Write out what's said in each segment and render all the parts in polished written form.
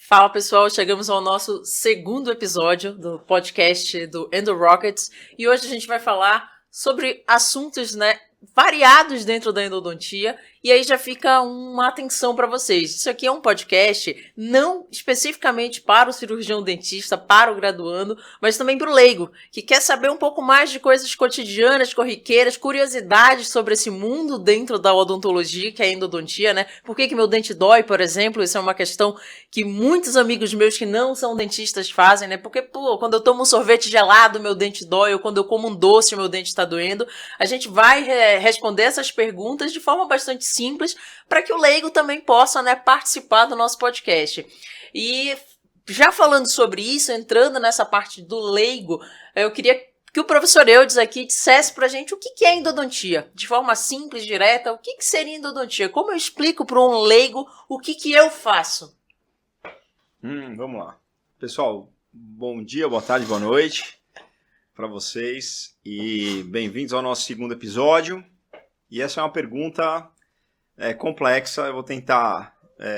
Fala pessoal, chegamos ao nosso segundo episódio do podcast do Endo Rockets e hoje a gente vai falar sobre assuntos, variados dentro da endodontia e aí já fica uma atenção para vocês. Isso aqui é um podcast não especificamente para o cirurgião dentista, para o graduando, mas também para o leigo, que quer saber um pouco mais de coisas cotidianas, corriqueiras, curiosidades sobre esse mundo dentro da odontologia, que é a endodontia, né? Por que meu dente dói, por exemplo? Isso é uma questão que muitos amigos meus que não são dentistas fazem, né? Porque, quando eu tomo um sorvete gelado, meu dente dói, ou quando eu como um doce, meu dente está doendo. A gente vai responder essas perguntas de forma bastante simples para que o leigo também possa, participar do nosso podcast. E já falando sobre isso, entrando nessa parte do leigo, eu queria que o professor Eudes aqui dissesse pra gente o que é endodontia. De forma simples, direta, o que seria endodontia? Como eu explico para um leigo o que eu faço? Vamos lá. Pessoal, bom dia, boa tarde, boa noite para vocês e bem-vindos ao nosso segundo episódio. E essa é uma pergunta complexa, eu vou tentar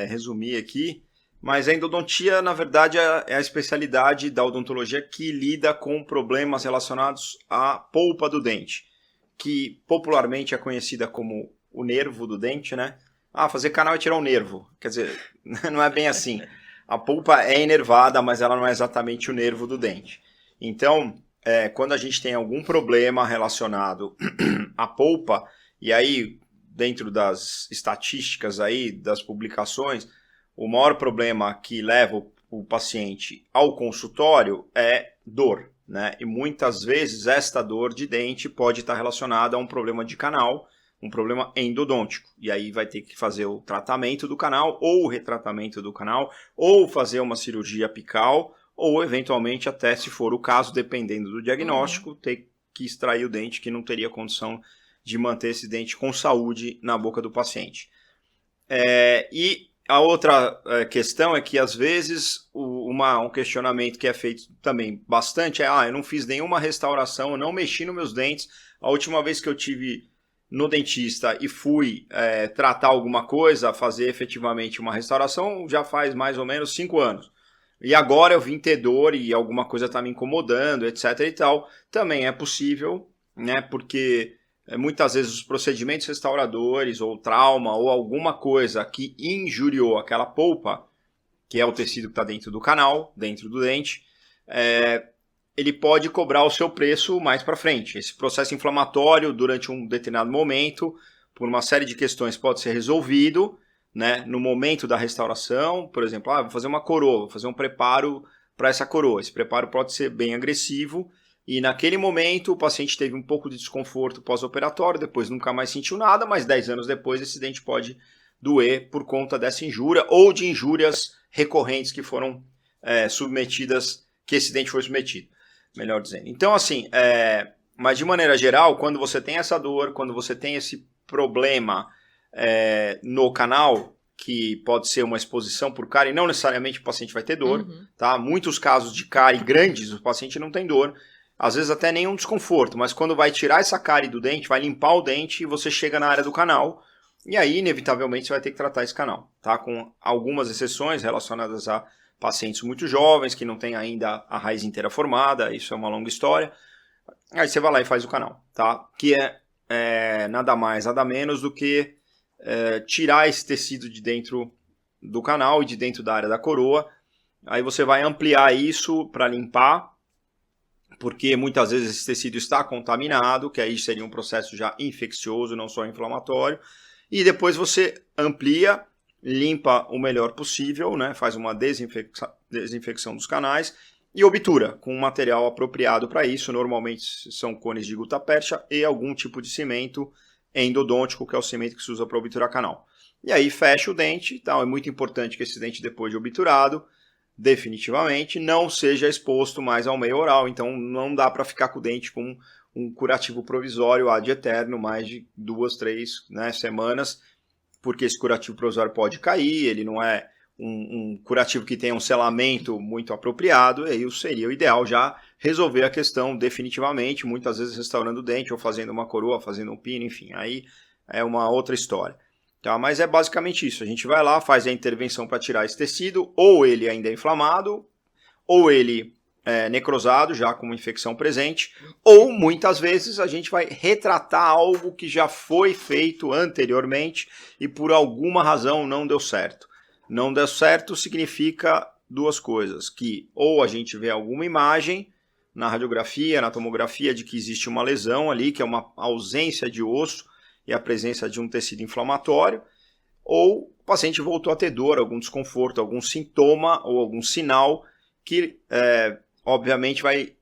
resumir aqui, mas a endodontia, na verdade, é a especialidade da odontologia que lida com problemas relacionados à polpa do dente, que popularmente é conhecida como o nervo do dente, né? Fazer canal é tirar o nervo, quer dizer, não é bem assim. A polpa é inervada, mas ela não é exatamente o nervo do dente. Então, quando a gente tem algum problema relacionado à polpa, e aí, dentro das estatísticas aí, das publicações, o maior problema que leva o paciente ao consultório é dor, né? E muitas vezes esta dor de dente pode estar relacionada a um problema de canal, um problema endodôntico. E aí vai ter que fazer o tratamento do canal, ou o retratamento do canal, ou fazer uma cirurgia apical, ou eventualmente até, se for o caso, dependendo do diagnóstico, ter que extrair o dente que não teria condição de manter esse dente com saúde na boca do paciente. E a outra questão é que, às vezes, um questionamento que é feito também bastante eu não fiz nenhuma restauração, eu não mexi nos meus dentes. A última vez que eu tive no dentista e fui tratar alguma coisa, fazer efetivamente uma restauração, já faz mais ou menos 5 anos. E agora eu vim ter dor e alguma coisa está me incomodando, etc. e tal. Também é possível, né? Porque muitas vezes os procedimentos restauradores ou trauma ou alguma coisa que injuriou aquela polpa, que é o tecido que está dentro do canal, dentro do dente, ele pode cobrar o seu preço mais para frente. Esse processo inflamatório, durante um determinado momento, por uma série de questões, pode ser resolvido, né, no momento da restauração. Por exemplo, vou fazer uma coroa, vou fazer um preparo para essa coroa. Esse preparo pode ser bem agressivo e naquele momento o paciente teve um pouco de desconforto pós-operatório, depois nunca mais sentiu nada, mas 10 anos depois esse dente pode doer por conta dessa injúria ou de injúrias recorrentes que foram submetidas, que esse dente foi submetido, melhor dizendo. Então, assim, mas de maneira geral, quando você tem essa dor, quando você tem esse problema no canal, que pode ser uma exposição por cárie, não necessariamente o paciente vai ter dor, tá? Muitos casos de cárie grandes, o paciente não tem dor, às vezes até nenhum desconforto, mas quando vai tirar essa cárie do dente, vai limpar o dente e você chega na área do canal, e aí, inevitavelmente, você vai ter que tratar esse canal, tá? Com algumas exceções relacionadas a pacientes muito jovens, que não têm ainda a raiz inteira formada, isso é uma longa história. Aí você vai lá e faz o canal, tá? Que é nada mais, nada menos do que tirar esse tecido de dentro do canal e de dentro da área da coroa. Aí você vai ampliar isso para limpar, porque muitas vezes esse tecido está contaminado, que aí seria um processo já infeccioso, não só inflamatório. E depois você amplia, limpa o melhor possível, né? Faz uma desinfecção dos canais e obtura com um material apropriado para isso. Normalmente são cones de gutta-percha e algum tipo de cimento endodôntico, que é o cimento que se usa para obturar canal. E aí fecha o dente. Então é muito importante que esse dente, depois de obturado, definitivamente não seja exposto mais ao meio oral. Então não dá para ficar com o dente com um curativo provisório ad eterno, mais de 2, 3 semanas, porque esse curativo provisório pode cair, ele não é um curativo que tenha um selamento muito apropriado, e aí seria o ideal já resolver a questão definitivamente, muitas vezes restaurando o dente, ou fazendo uma coroa, fazendo um pino, enfim, aí é uma outra história. Tá? Mas é basicamente isso. A gente vai lá, faz a intervenção para tirar esse tecido, ou ele ainda é inflamado, ou ele é necrosado, já com uma infecção presente, ou muitas vezes a gente vai retratar algo que já foi feito anteriormente e por alguma razão não deu certo. Não deu certo significa duas coisas, que ou a gente vê alguma imagem na radiografia, na tomografia, de que existe uma lesão ali, que é uma ausência de osso e a presença de um tecido inflamatório, ou o paciente voltou a ter dor, algum desconforto, algum sintoma ou algum sinal que, obviamente, vai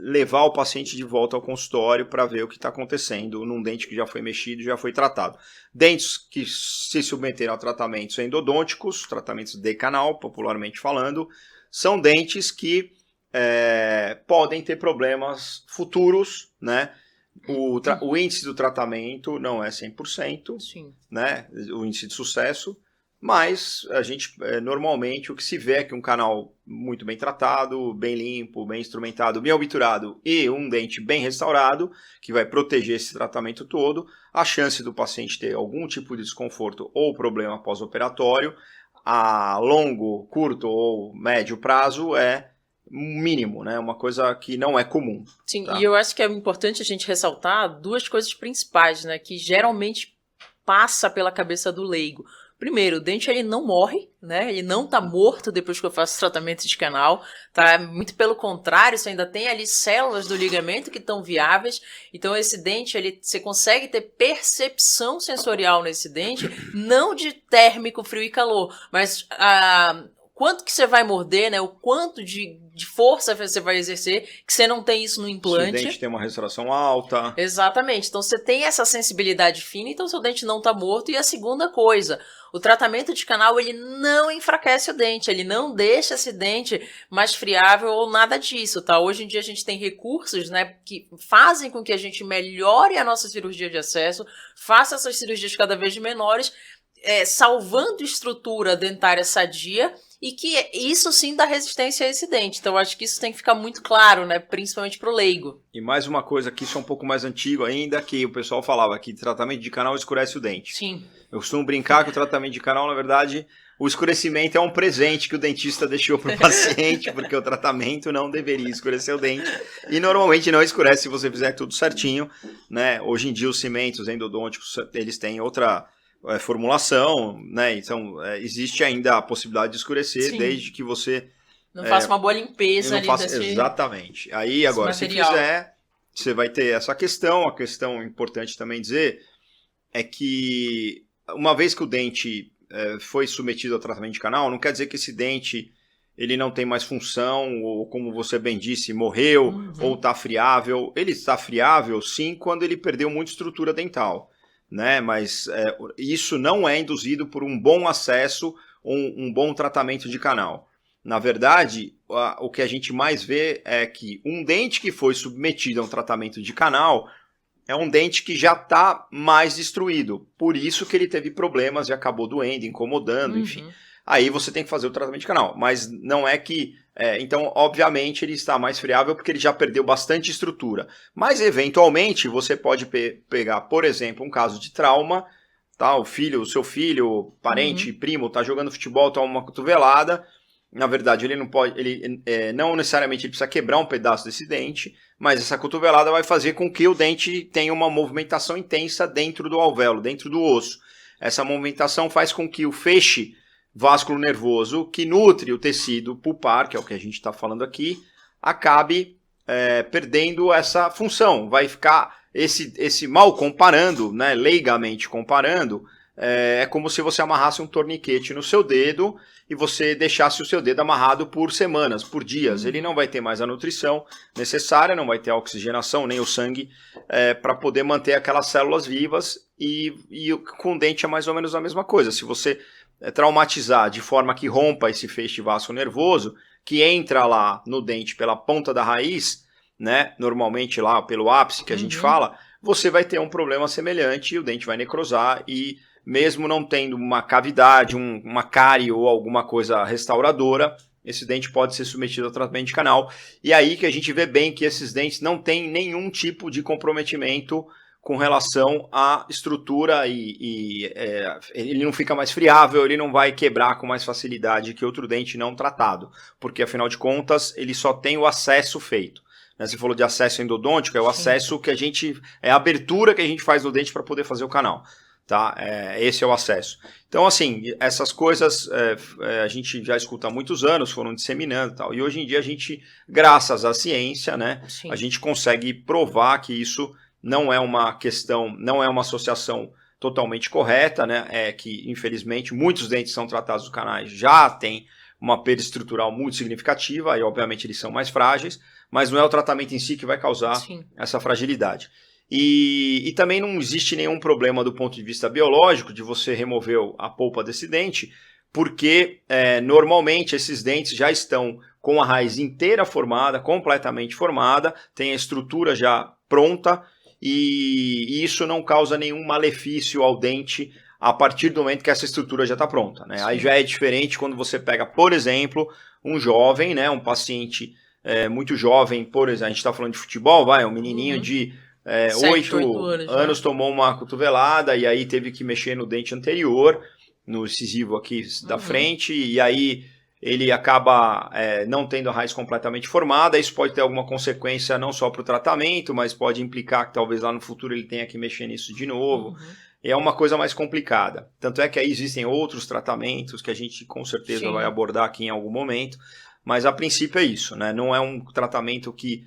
levar o paciente de volta ao consultório para ver o que está acontecendo num dente que já foi mexido, já foi tratado. Dentes que se submeteram a tratamentos endodônticos, tratamentos de canal, popularmente falando, são dentes que podem ter problemas futuros, né? O índice do tratamento não é 100%, Sim. né? O índice de sucesso, mas a gente, normalmente, o que se vê é que um canal muito bem tratado, bem limpo, bem instrumentado, bem obturado e um dente bem restaurado, que vai proteger esse tratamento todo, a chance do paciente ter algum tipo de desconforto ou problema pós-operatório a longo, curto ou médio prazo é mínimo, né? Uma coisa que não é comum. Sim, tá? E eu acho que é importante a gente ressaltar duas coisas principais, né? Que geralmente passa pela cabeça do leigo. Primeiro, o dente ele não morre, né? Ele não tá morto depois que eu faço tratamento de canal, tá? Muito pelo contrário, você ainda tem ali células do ligamento que estão viáveis. Então esse dente, você consegue ter percepção sensorial nesse dente, não de térmico, frio e calor, mas quanto que você vai morder, né? O quanto de força você vai exercer, que você não tem isso no implante. Se o dente tem uma restauração alta. Exatamente. Então você tem essa sensibilidade fina, então seu dente não está morto. E a segunda coisa, o tratamento de canal ele não enfraquece o dente, ele não deixa esse dente mais friável ou nada disso, tá? Hoje em dia a gente tem recursos, né, que fazem com que a gente melhore a nossa cirurgia de acesso, faça essas cirurgias cada vez menores, salvando estrutura dentária sadia. E que isso sim dá resistência a esse dente. Então eu acho que isso tem que ficar muito claro, né? Principalmente pro leigo. E mais uma coisa que isso é um pouco mais antigo ainda, que o pessoal falava que tratamento de canal escurece o dente. Sim. Eu costumo brincar que o tratamento de canal, na verdade, o escurecimento é um presente que o dentista deixou para o paciente, porque o tratamento não deveria escurecer o dente. E normalmente não escurece se você fizer tudo certinho, né? Hoje em dia os cimentos endodônticos, eles têm outra formulação, né? Então existe ainda a possibilidade de escurecer. Sim. Desde que você não faça uma boa limpeza ali exatamente. Aí agora, se fizer, você vai ter essa questão. A questão importante também dizer é que uma vez que o dente foi submetido ao tratamento de canal, não quer dizer que esse dente ele não tem mais função, ou como você bem disse, morreu, ou está friável. Ele está friável sim quando ele perdeu muita estrutura dental, né? Mas isso não é induzido por um bom acesso ou um bom tratamento de canal. Na verdade, o que a gente mais vê é que um dente que foi submetido a um tratamento de canal é um dente que já está mais destruído. Por isso que ele teve problemas e acabou doendo, incomodando, enfim. Aí você tem que fazer o tratamento de canal. Mas não é que... então, obviamente, ele está mais friável porque ele já perdeu bastante estrutura. Mas, eventualmente, você pode pegar, por exemplo, um caso de trauma, tá? O seu filho, parente, primo, está jogando futebol, toma uma cotovelada. Na verdade, ele não pode, não necessariamente ele precisa quebrar um pedaço desse dente, mas essa cotovelada vai fazer com que o dente tenha uma movimentação intensa dentro do alvéolo, dentro do osso. Essa movimentação faz com que o feixe vasculo nervoso, que nutre o tecido pulpar, que é o que a gente está falando aqui, acabe perdendo essa função. Vai ficar esse mal comparando, né, leigamente comparando, é como se você amarrasse um torniquete no seu dedo e você deixasse o seu dedo amarrado por semanas, por dias. Ele não vai ter mais a nutrição necessária, não vai ter a oxigenação, nem o sangue, para poder manter aquelas células vivas. E com o dente é mais ou menos a mesma coisa. Se você traumatizar de forma que rompa esse feixe vasculo nervoso, que entra lá no dente pela ponta da raiz, né, normalmente lá pelo ápice que a gente fala, você vai ter um problema semelhante e o dente vai necrosar e mesmo não tendo uma cavidade, uma cárie ou alguma coisa restauradora, esse dente pode ser submetido ao tratamento de canal. E aí que a gente vê bem que esses dentes não têm nenhum tipo de comprometimento com relação à estrutura ele não fica mais friável, ele não vai quebrar com mais facilidade que outro dente não tratado, porque afinal de contas ele só tem o acesso feito. Você falou de acesso endodôntico, é o acesso que é a abertura que a gente faz no dente para poder fazer o canal. Tá? Esse é o acesso. Então, assim, essas coisas a gente já escuta há muitos anos, foram disseminando e tal. E hoje em dia a gente, graças à ciência, né, a gente consegue provar que isso não é uma questão, não é uma associação totalmente correta, né? Que, infelizmente, muitos dentes são tratados dos canais já têm uma perda estrutural muito significativa, e obviamente eles são mais frágeis, mas não é o tratamento em si que vai causar essa fragilidade. E também não existe nenhum problema do ponto de vista biológico de você remover a polpa desse dente, porque normalmente esses dentes já estão com a raiz inteira formada, completamente formada, tem a estrutura já pronta, e isso não causa nenhum malefício ao dente a partir do momento que essa estrutura já está pronta. Né? Aí já é diferente quando você pega, por exemplo, um jovem, né, um paciente muito jovem, por exemplo, a gente está falando de futebol, um menininho de 8 anos tomou uma cotovelada e aí teve que mexer no dente anterior, no incisivo aqui da frente, e aí ele acaba não tendo a raiz completamente formada. Isso pode ter alguma consequência não só para o tratamento, mas pode implicar que talvez lá no futuro ele tenha que mexer nisso de novo. É uma coisa mais complicada. Tanto é que aí existem outros tratamentos que a gente com certeza vai abordar aqui em algum momento, mas a princípio é isso, né? Não é um tratamento que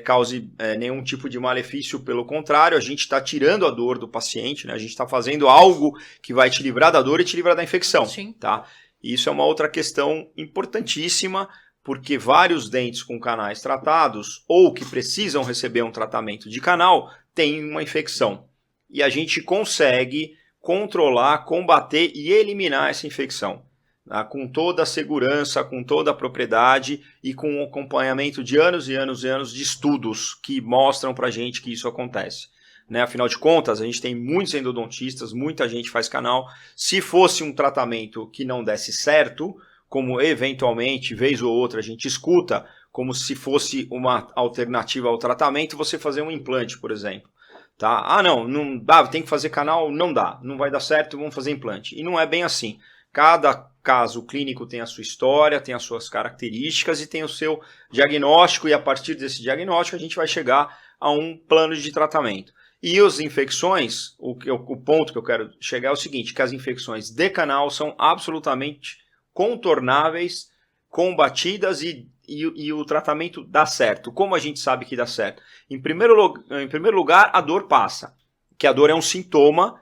cause nenhum tipo de malefício, pelo contrário, a gente está tirando a dor do paciente, né? A gente está fazendo algo que vai te livrar da dor e te livrar da infecção. Tá? Isso é uma outra questão importantíssima, porque vários dentes com canais tratados ou que precisam receber um tratamento de canal têm uma infecção. E a gente consegue controlar, combater e eliminar essa infecção, tá? Com toda a segurança, com toda a propriedade e com o acompanhamento de anos e anos e anos de estudos que mostram para a gente que isso acontece. Né? Afinal de contas, a gente tem muitos endodontistas, muita gente faz canal. Se fosse um tratamento que não desse certo, como eventualmente, vez ou outra, a gente escuta, como se fosse uma alternativa ao tratamento, você fazer um implante, por exemplo. Tá? Ah, não dá, tem que fazer canal, não dá, não vai dar certo, vamos fazer implante. E não é bem assim. Cada caso clínico tem a sua história, tem as suas características e tem o seu diagnóstico, e a partir desse diagnóstico a gente vai chegar a um plano de tratamento. E as infecções, o ponto que eu quero chegar é o seguinte, que as infecções de canal são absolutamente contornáveis, combatidas e o tratamento dá certo. Como a gente sabe que dá certo? Em primeiro lugar, a dor passa, que a dor é um sintoma,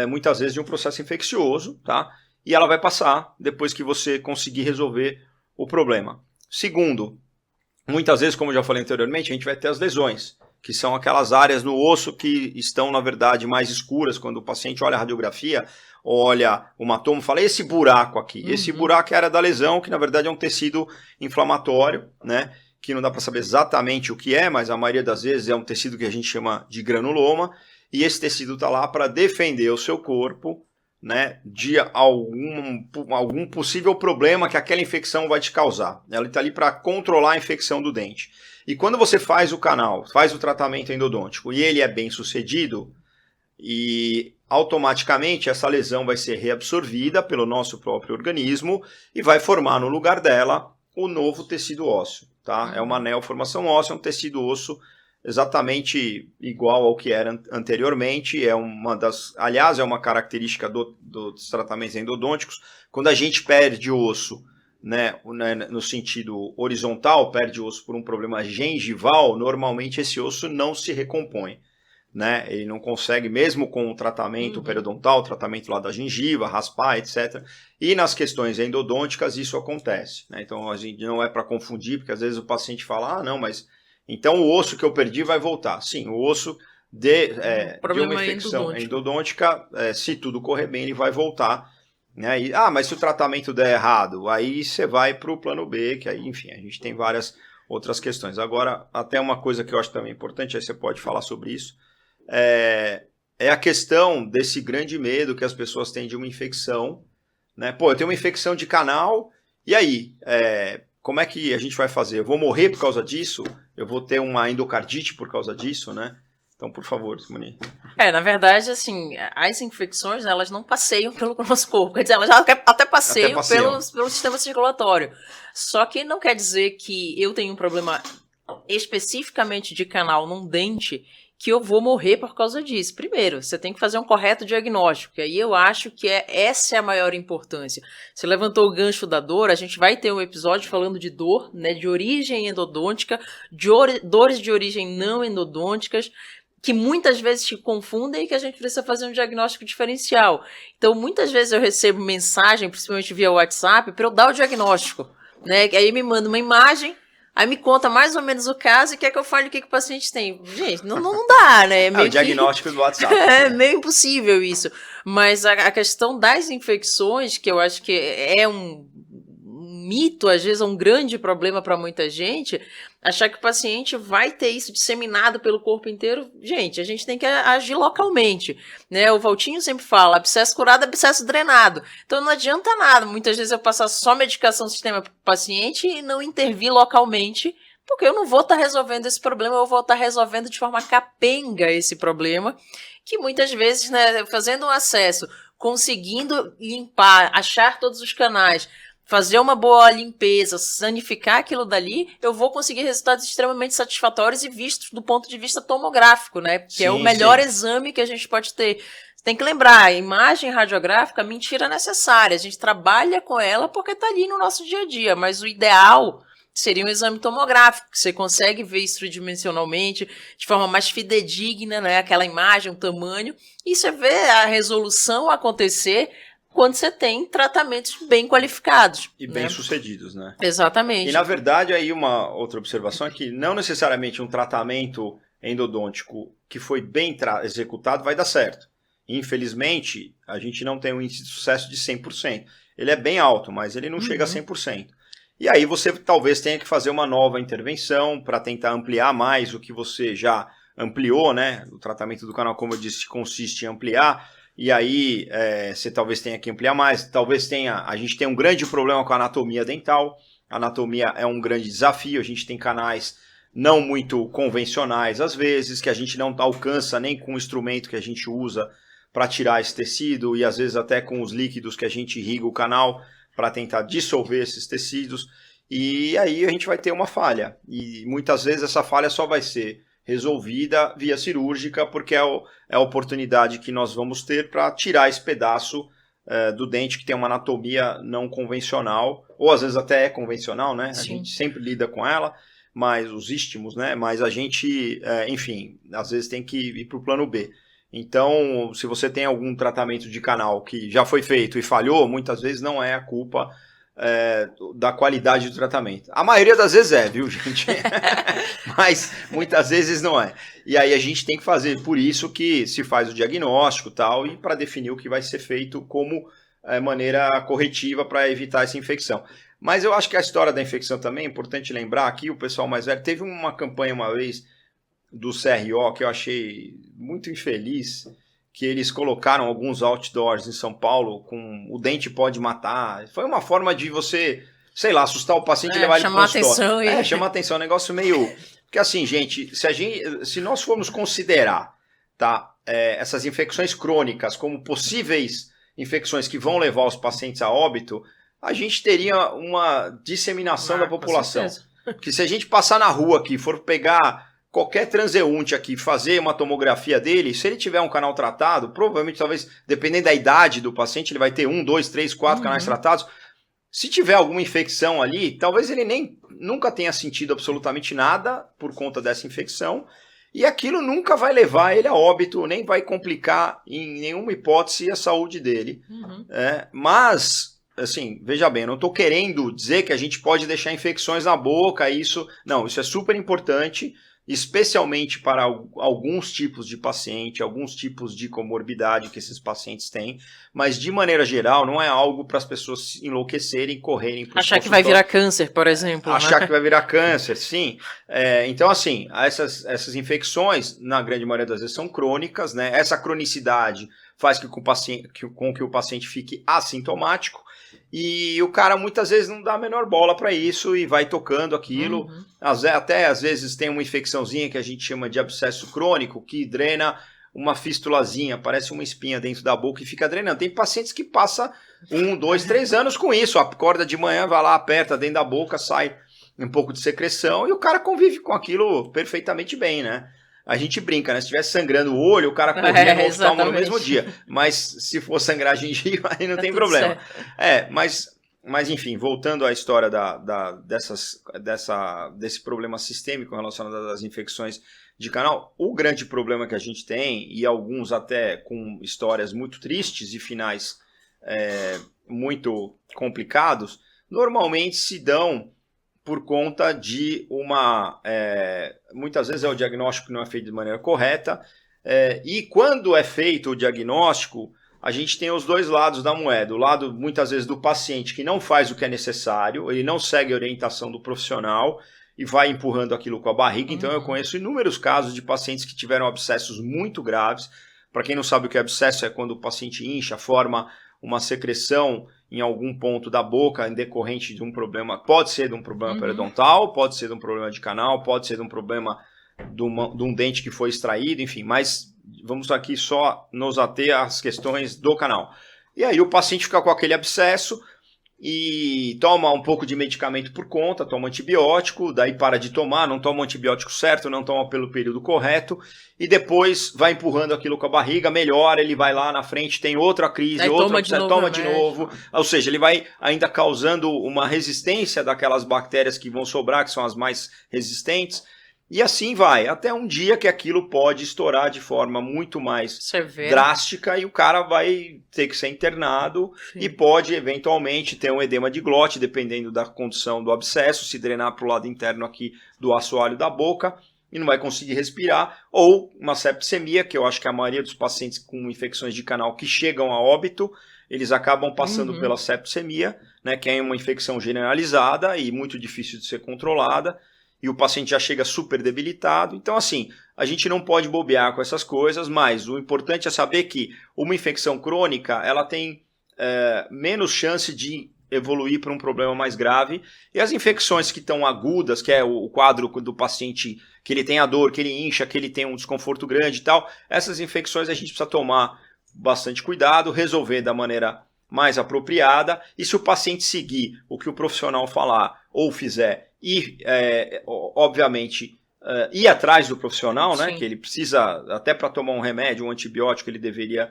muitas vezes, de um processo infeccioso, tá? E ela vai passar depois que você conseguir resolver o problema. Segundo, muitas vezes, como eu já falei anteriormente, a gente vai ter as lesões, que são aquelas áreas no osso que estão, na verdade, mais escuras. Quando o paciente olha a radiografia, olha o hematoma, fala, esse buraco aqui. Esse buraco é a área da lesão, que na verdade é um tecido inflamatório, né? Que não dá para saber exatamente o que é, mas a maioria das vezes é um tecido que a gente chama de granuloma, e esse tecido está lá para defender o seu corpo, né, de algum possível problema que aquela infecção vai te causar. Ela está ali para controlar a infecção do dente. E quando você faz o canal, faz o tratamento endodôntico e ele é bem sucedido, e automaticamente essa lesão vai ser reabsorvida pelo nosso próprio organismo e vai formar no lugar dela o novo tecido ósseo. Tá? É uma neoformação óssea, um tecido osso exatamente igual ao que era anteriormente. Aliás, é uma característica dos tratamentos endodônticos. Quando a gente perde osso, né, no sentido horizontal, perde osso por um problema gengival, normalmente esse osso não se recompõe. Né? Ele não consegue, mesmo com o tratamento periodontal, tratamento lá da gengiva, raspar, etc. E nas questões endodônticas isso acontece. Né? Então a gente não é para confundir, porque às vezes o paciente fala, não, mas então o osso que eu perdi vai voltar. Sim, o osso de uma infecção endodôntica, se tudo correr bem, ele vai voltar. Né? Mas se o tratamento der errado, aí você vai para o plano B, que aí, enfim, a gente tem várias outras questões. Agora, até uma coisa que eu acho também importante, aí você pode falar sobre isso, é a questão desse grande medo que as pessoas têm de uma infecção. Né? Pô, eu tenho uma infecção de canal, e aí? Como é que a gente vai fazer? Eu vou morrer por causa disso? Eu vou ter uma endocardite por causa disso? Né? Então, por favor, Simone. Na verdade, assim, as infecções, né, elas não passeiam pelo nosso corpo. Quer dizer, elas até passeiam pelo sistema circulatório. Só que não quer dizer que eu tenho um problema especificamente de canal num dente que eu vou morrer por causa disso. Primeiro, você tem que fazer um correto diagnóstico, e aí eu acho que essa é a maior importância. Você levantou o gancho da dor, a gente vai ter um episódio falando de dor, né, de origem endodôntica, dores de origem não endodônticas, que muitas vezes te confundem e que a gente precisa fazer um diagnóstico diferencial. Então, muitas vezes eu recebo mensagem, principalmente via WhatsApp, para eu dar o diagnóstico, né? Aí me manda uma imagem, aí me conta mais ou menos o caso e quer que eu fale o que o paciente tem. Gente, não dá, né? O diagnóstico do WhatsApp. É meio impossível isso. Mas a questão das infecções, que eu acho que é um mito, às vezes é um grande problema para muita gente, achar que o paciente vai ter isso disseminado pelo corpo inteiro. Gente, a gente tem que agir localmente, né? O Valtinho sempre fala, abscesso curado, abscesso drenado. Então não adianta nada, muitas vezes eu passar só medicação sistema para o paciente e não intervir localmente, porque eu não vou estar resolvendo esse problema, eu vou estar resolvendo de forma capenga esse problema, que muitas vezes, né, fazendo um acesso, conseguindo limpar, achar todos os canais, fazer uma boa limpeza, sanificar aquilo dali, eu vou conseguir resultados extremamente satisfatórios e vistos do ponto de vista tomográfico, né? Que é o melhor exame que a gente pode ter. Você tem que lembrar, a imagem radiográfica, mentira necessária. A gente trabalha com ela porque está ali no nosso dia a dia, mas o ideal seria um exame tomográfico, que você consegue ver isso tridimensionalmente, de forma mais fidedigna, né? Aquela imagem, o tamanho, e você vê a resolução acontecer quando você tem tratamentos bem qualificados. E bem sucedidos, né? Exatamente. E, na verdade, aí uma outra observação é que não necessariamente um tratamento endodôntico que foi bem executado vai dar certo. Infelizmente, a gente não tem um índice de sucesso de 100%. Ele é bem alto, mas ele não chega a 100%. E aí você talvez tenha que fazer uma nova intervenção para tentar ampliar mais o que você já ampliou, né? O tratamento do canal, como eu disse, consiste em ampliar. E aí você talvez tenha que ampliar mais, a gente tem um grande problema com a anatomia dental, a anatomia é um grande desafio, a gente tem canais não muito convencionais às vezes, que a gente não alcança nem com o instrumento que a gente usa para tirar esse tecido e às vezes até com os líquidos que a gente irriga o canal para tentar dissolver esses tecidos, e aí a gente vai ter uma falha, e muitas vezes essa falha só vai ser resolvida via cirúrgica, porque é a oportunidade que nós vamos ter para tirar esse pedaço do dente que tem uma anatomia não convencional, ou às vezes até é convencional, né? Sim. A gente sempre lida com ela, mas os istimos, né? Mas a gente, enfim, às vezes tem que ir para o plano B. Então, se você tem algum tratamento de canal que já foi feito e falhou, muitas vezes não é a culpa da qualidade do tratamento. A maioria das vezes viu, gente? Mas muitas vezes não é. E aí a gente tem que fazer, por isso que se faz o diagnóstico e tal, e para definir o que vai ser feito como maneira corretiva para evitar essa infecção. Mas eu acho que a história da infecção também é importante lembrar aqui, o pessoal mais velho, teve uma campanha uma vez do CRO que eu achei muito infeliz, que eles colocaram alguns outdoors em São Paulo com o dente pode matar. Foi uma forma de você, sei lá, assustar o paciente e levar ele para o consultório. Chamar atenção, é um negócio meio... Porque assim, gente, se nós formos considerar essas infecções crônicas como possíveis infecções que vão levar os pacientes a óbito, a gente teria uma disseminação da população. Porque se a gente passar na rua aqui, for pegar qualquer transeunte aqui, fazer uma tomografia dele, se ele tiver um canal tratado, provavelmente, talvez, dependendo da idade do paciente, ele vai ter 1, 2, 3, 4 canais tratados. Se tiver alguma infecção ali, talvez ele nunca tenha sentido absolutamente nada por conta dessa infecção, e aquilo nunca vai levar ele a óbito, nem vai complicar em nenhuma hipótese a saúde dele. Mas, assim, veja bem, eu não estou querendo dizer que a gente pode deixar infecções na boca, isso é super importante, especialmente para alguns tipos de paciente, alguns tipos de comorbidade que esses pacientes têm, mas de maneira geral não é algo para as pessoas enlouquecerem, correrem para achar que vai virar câncer, por exemplo. Achar que vai virar câncer, sim. Então, assim, essas infecções, na grande maioria das vezes, são crônicas, né? Essa cronicidade faz com que o paciente fique assintomático, e o cara muitas vezes não dá a menor bola para isso e vai tocando aquilo. Até às vezes tem uma infecçãozinha que a gente chama de abscesso crônico, que drena uma fistulazinha, parece uma espinha dentro da boca e fica drenando. Tem pacientes que passam 1, 2, 3 anos com isso. Acorda de manhã, vai lá, aperta dentro da boca, sai um pouco de secreção e o cara convive com aquilo perfeitamente bem, né? A gente brinca, né? Se estivesse sangrando o olho, o cara corria no oftalmo no mesmo dia. Mas se for sangrar a gengiva, aí não tem problema. Mas enfim, voltando à história desse problema sistêmico relacionado às infecções de canal, o grande problema que a gente tem, e alguns até com histórias muito tristes e finais muito complicados, normalmente se dão por conta de muitas vezes é o diagnóstico que não é feito de maneira correta, e quando é feito o diagnóstico, a gente tem os dois lados da moeda. O lado, muitas vezes, do paciente que não faz o que é necessário, ele não segue a orientação do profissional e vai empurrando aquilo com a barriga. Então, eu conheço inúmeros casos de pacientes que tiveram abscessos muito graves. Para quem não sabe o que é abscesso, é quando o paciente incha, forma uma secreção em algum ponto da boca em decorrente de um problema. Pode ser de um problema periodontal, pode ser de um problema de canal, pode ser de um problema de um dente que foi extraído, enfim, mas vamos aqui só nos ater às questões do canal. E aí o paciente fica com aquele abscesso e toma um pouco de medicamento por conta, toma antibiótico, daí para de tomar, não toma o antibiótico certo, não toma pelo período correto, e depois vai empurrando aquilo com a barriga, melhora, ele vai lá na frente, tem outra crise, aí outra, toma de novo, ou seja, ele vai ainda causando uma resistência daquelas bactérias que vão sobrar, que são as mais resistentes, e assim vai, até um dia que aquilo pode estourar de forma muito mais drástica e o cara vai ter que ser internado. Sim. E pode eventualmente ter um edema de glote, dependendo da condição do abscesso, se drenar para o lado interno aqui do assoalho da boca e não vai conseguir respirar, ou uma septicemia, que eu acho que a maioria dos pacientes com infecções de canal que chegam a óbito, eles acabam passando pela septicemia, né, que é uma infecção generalizada e muito difícil de ser controlada. E o paciente já chega super debilitado. Então, assim, a gente não pode bobear com essas coisas, mas o importante é saber que uma infecção crônica, ela tem menos chance de evoluir para um problema mais grave. E as infecções que estão agudas, que é o quadro do paciente que ele tem a dor, que ele incha, que ele tem um desconforto grande e tal, essas infecções a gente precisa tomar bastante cuidado, resolver da maneira mais apropriada. E se o paciente seguir o que o profissional falar ou fizer, e, obviamente, ir atrás do profissional, né? Que ele precisa, até para tomar um remédio, um antibiótico, ele deveria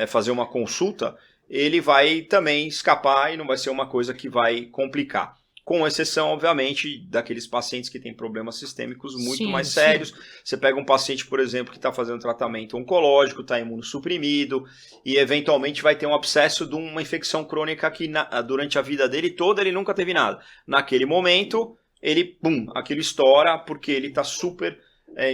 fazer uma consulta, ele vai também escapar e não vai ser uma coisa que vai complicar. Com exceção, obviamente, daqueles pacientes que têm problemas sistêmicos muito mais sérios. Você pega um paciente, por exemplo, que está fazendo tratamento oncológico, está imunossuprimido e eventualmente vai ter um abscesso de uma infecção crônica que durante a vida dele toda ele nunca teve nada. Naquele momento, aquilo estoura porque ele está super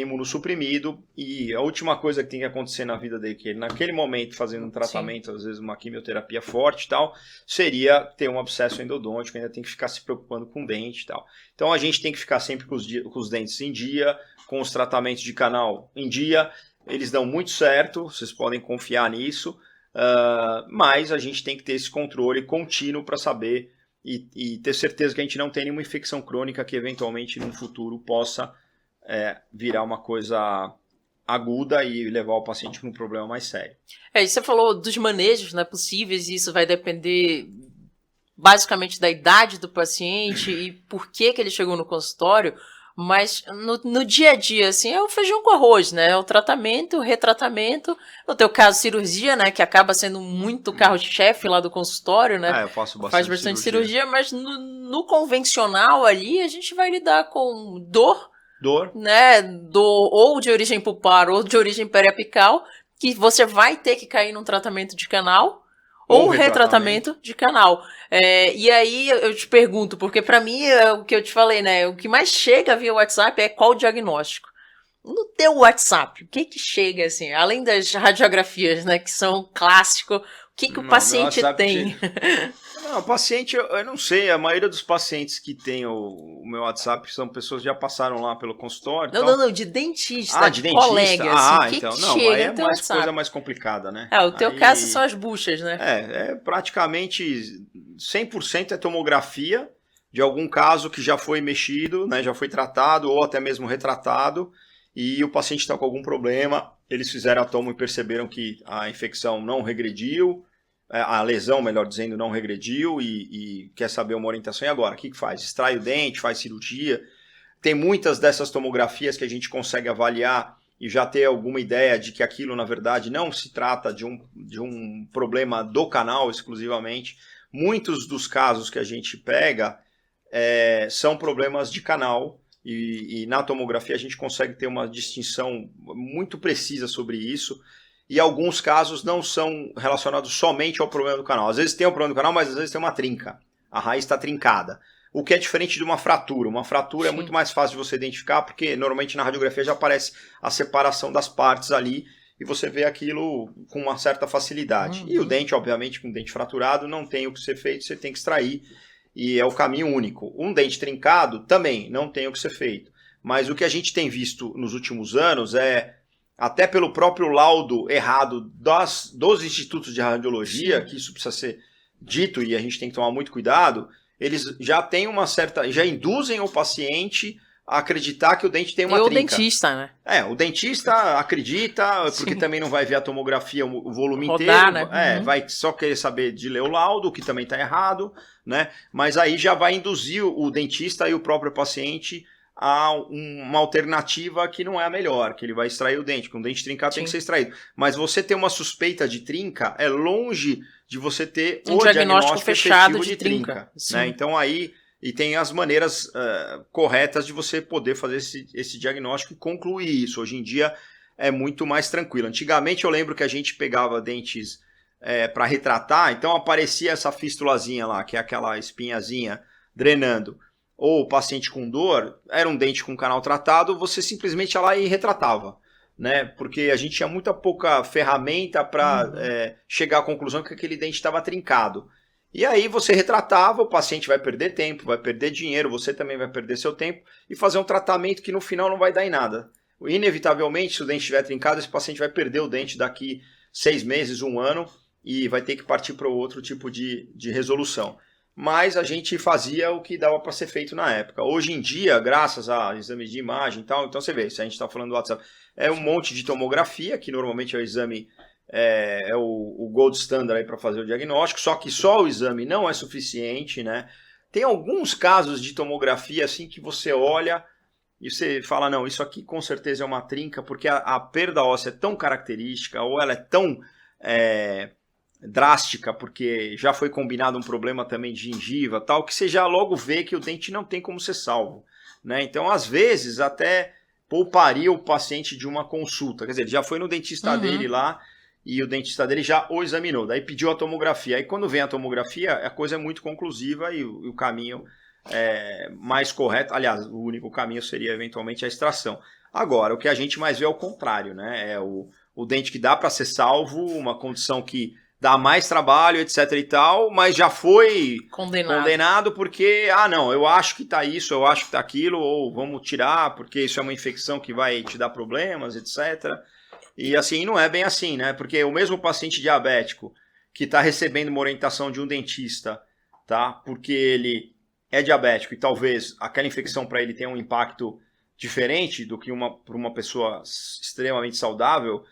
imunossuprimido e a última coisa que tem que acontecer na vida dele, que ele naquele momento fazendo um tratamento, às vezes uma quimioterapia forte e tal, seria ter um abscesso endodôntico, ainda tem que ficar se preocupando com o dente e tal. Então a gente tem que ficar sempre com os dentes em dia, com os tratamentos de canal em dia, eles dão muito certo, vocês podem confiar nisso, mas a gente tem que ter esse controle contínuo para saber e ter certeza que a gente não tem nenhuma infecção crônica que eventualmente no futuro possa virar uma coisa aguda e levar o paciente para um problema mais sério. E você falou dos manejos, né, possíveis, e isso vai depender basicamente da idade do paciente e por que ele chegou no consultório, mas no dia a dia, assim, é o feijão com arroz, né, é o tratamento, o retratamento, no teu caso cirurgia, né, que acaba sendo muito carro-chefe lá do consultório, né, eu faço faz bastante cirurgia, mas no convencional ali a gente vai lidar com dor, né, ou de origem pulpar ou de origem periapical, que você vai ter que cair num tratamento de canal ou retratamento de canal. E aí eu te pergunto, porque para mim é o que eu te falei, né, o que mais chega via WhatsApp é qual o diagnóstico. No teu WhatsApp, o que chega assim, além das radiografias, né, que são clássico, o que o paciente tem? Não, o paciente, eu não sei, a maioria dos pacientes que tem o meu WhatsApp são pessoas que já passaram lá pelo consultório. Não, de dentista, de colega. Assim, então, não, aí é mais coisa mais complicada, né? O teu caso são as buchas, né? Praticamente 100% é tomografia de algum caso que já foi mexido, né, já foi tratado ou até mesmo retratado e o paciente está com algum problema eles fizeram a tomo e perceberam que a infecção não regrediu, a lesão, melhor dizendo, não regrediu e quer saber uma orientação. E agora? O que faz? Extrai o dente, faz cirurgia? Tem muitas dessas tomografias que a gente consegue avaliar e já ter alguma ideia de que aquilo, na verdade, não se trata de um problema do canal exclusivamente. Muitos dos casos que a gente pega são problemas de canal e na tomografia a gente consegue ter uma distinção muito precisa sobre isso. E alguns casos não são relacionados somente ao problema do canal. Às vezes tem um problema do canal, mas às vezes tem uma trinca. A raiz está trincada. O que é diferente de uma fratura. Uma fratura Sim. é muito mais fácil de você identificar, porque normalmente na radiografia já aparece a separação das partes ali e você vê aquilo com uma certa facilidade. E o dente, obviamente, com o dente fraturado, não tem o que ser feito, você tem que extrair e é o caminho único. Um dente trincado também não tem o que ser feito. Mas o que a gente tem visto nos últimos anos até pelo próprio laudo errado dos institutos de radiologia, que isso precisa ser dito e a gente tem que tomar muito cuidado, eles já têm já induzem o paciente a acreditar que o dente tem uma trinca. E o dentista, né? O dentista acredita, porque Sim. também não vai ver a tomografia, o volume Rodar, inteiro, né? Vai só querer saber de ler o laudo, que também está errado, né? Mas aí já vai induzir o dentista e o próprio paciente a uma alternativa que não é a melhor, que ele vai extrair o dente, porque um dente trincado Sim. tem que ser extraído. Mas você ter uma suspeita de trinca é longe de você ter o diagnóstico fechado de trinca. Né? Então aí, e tem as maneiras corretas de você poder fazer esse diagnóstico e concluir isso. Hoje em dia é muito mais tranquilo. Antigamente eu lembro que a gente pegava dentes para retratar, então aparecia essa fistulazinha lá, que é aquela espinhazinha drenando, ou o paciente com dor, era um dente com canal tratado, você simplesmente ia lá e retratava, né? Porque a gente tinha muita pouca ferramenta para chegar à conclusão que aquele dente estava trincado. E aí você retratava, o paciente vai perder tempo, vai perder dinheiro, você também vai perder seu tempo e fazer um tratamento que no final não vai dar em nada. Inevitavelmente, se o dente estiver trincado, esse paciente vai perder o dente daqui 6 meses, 1 ano e vai ter que partir para outro tipo de resolução. Mas a gente fazia o que dava para ser feito na época. Hoje em dia, graças a exames de imagem e tal, então você vê, se a gente está falando do WhatsApp, é um monte de tomografia, que normalmente é o exame, o gold standard para fazer o diagnóstico, só que só o exame não é suficiente, né? Tem alguns casos de tomografia assim que você olha e você fala, não, isso aqui com certeza é uma trinca, porque a perda óssea é tão característica, ou ela é tão drástica, porque já foi combinado um problema também de gengiva, tal, que você já logo vê que o dente não tem como ser salvo, né? Então, às vezes, até pouparia o paciente de uma consulta, quer dizer, ele já foi no dentista dele lá, e o dentista dele já o examinou, daí pediu a tomografia, aí quando vem a tomografia, a coisa é muito conclusiva e o caminho mais correto, aliás, o único caminho seria eventualmente a extração. Agora, o que a gente mais vê é o contrário, né? É o dente que dá para ser salvo, uma condição que dá mais trabalho, etc e tal, mas já foi condenado porque, não, eu acho que tá isso, eu acho que tá aquilo, ou vamos tirar porque isso é uma infecção que vai te dar problemas, etc. E assim, não é bem assim, né? Porque o mesmo paciente diabético que está recebendo uma orientação de um dentista, tá? Porque ele é diabético e talvez aquela infecção para ele tenha um impacto diferente do que para uma pessoa extremamente saudável,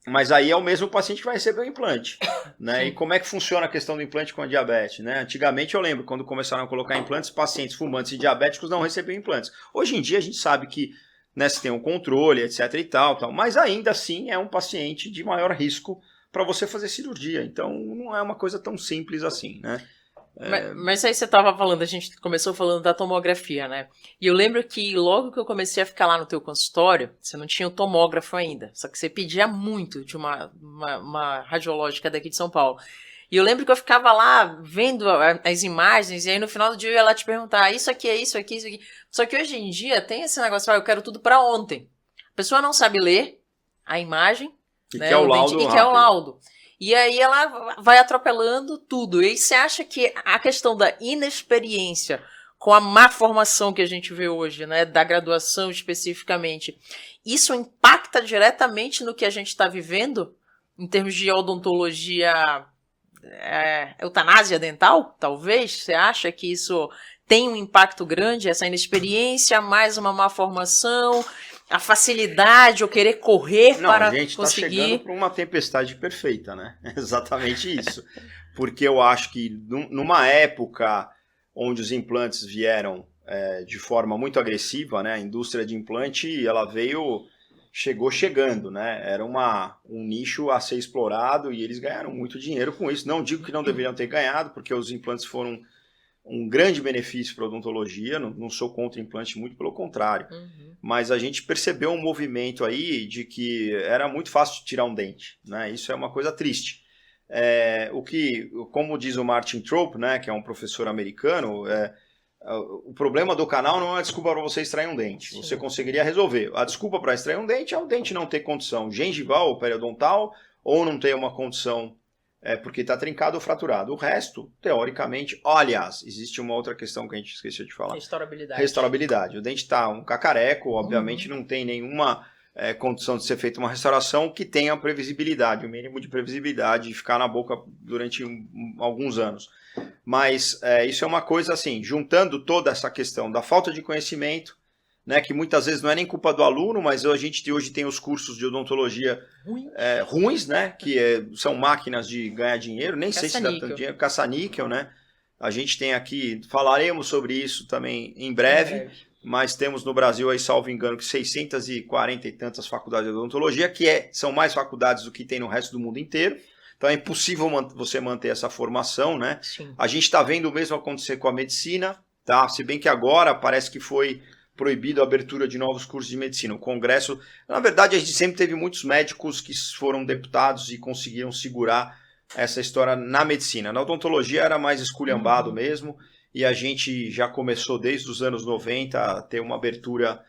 mas aí é o mesmo paciente que vai receber o implante, né? E como é que funciona a questão do implante com a diabetes, né? Antigamente eu lembro, quando começaram a colocar implantes, pacientes fumantes e diabéticos não recebiam implantes. Hoje em dia a gente sabe que, né, se tem um controle, etc e tal, mas ainda assim é um paciente de maior risco para você fazer cirurgia. Então não é uma coisa tão simples assim, né? Mas aí você estava falando, a gente começou falando da tomografia, né? E eu lembro que logo que eu comecei a ficar lá no teu consultório, você não tinha o tomógrafo ainda, só que você pedia muito de uma radiológica daqui de São Paulo. E eu lembro que eu ficava lá vendo as imagens, e aí no final do dia eu ia lá te perguntar, isso aqui é isso aqui, isso aqui. Só que hoje em dia tem esse negócio, eu quero tudo para ontem. A pessoa não sabe ler a imagem, e né, quer o laudo e quer o laudo. E aí ela vai atropelando tudo. E aí você acha que a questão da inexperiência com a má formação que a gente vê hoje, né, da graduação especificamente, isso impacta diretamente no que a gente está vivendo em termos de odontologia, eutanásia dental, talvez? Você acha que isso tem um impacto grande, essa inexperiência, mais uma má formação? a facilidade ou querer correr para a gente está chegando para uma tempestade perfeita, né? Exatamente isso. Porque eu acho que numa época onde os implantes vieram de forma muito agressiva, né? A indústria de implante, ela chegou chegando, né? Era um nicho a ser explorado e eles ganharam muito dinheiro com isso. Não digo que não deveriam ter ganhado, porque os implantes foram um grande benefício para a odontologia, não sou contra implante, muito pelo contrário. Mas a gente percebeu um movimento aí de que era muito fácil de tirar um dente, né? Isso é uma coisa triste. Como diz o Martin Trope, né, que é um professor americano, o problema do canal não é a desculpa para você extrair um dente. Sim. Você conseguiria resolver. A desculpa para extrair um dente é o dente não ter condição gengival ou periodontal, ou não ter uma condição porque está trincado ou fraturado. O resto, teoricamente, aliás, existe uma outra questão que a gente esqueceu de falar. Restaurabilidade. O dente está um cacareco, obviamente não tem nenhuma condição de ser feita uma restauração que tenha previsibilidade, o mínimo de previsibilidade, de ficar na boca durante alguns anos. Mas isso é uma coisa assim, juntando toda essa questão da falta de conhecimento, né, que muitas vezes não é nem culpa do aluno, mas a gente hoje tem os cursos de odontologia ruins, né, que são máquinas de ganhar dinheiro, nem sei se dá tanto dinheiro, caça-níquel, né? A gente tem aqui, falaremos sobre isso também em breve, mas temos no Brasil, aí, salvo engano, que 640 e tantas faculdades de odontologia, que são mais faculdades do que tem no resto do mundo inteiro. Então é impossível você manter essa formação, né? Sim. A gente está vendo o mesmo acontecer com a medicina, tá? Se bem que agora parece que foi proibido a abertura de novos cursos de medicina. O Congresso, na verdade, a gente sempre teve muitos médicos que foram deputados e conseguiram segurar essa história na medicina. Na odontologia era mais esculhambado mesmo, e a gente já começou desde os anos 90 a ter uma abertura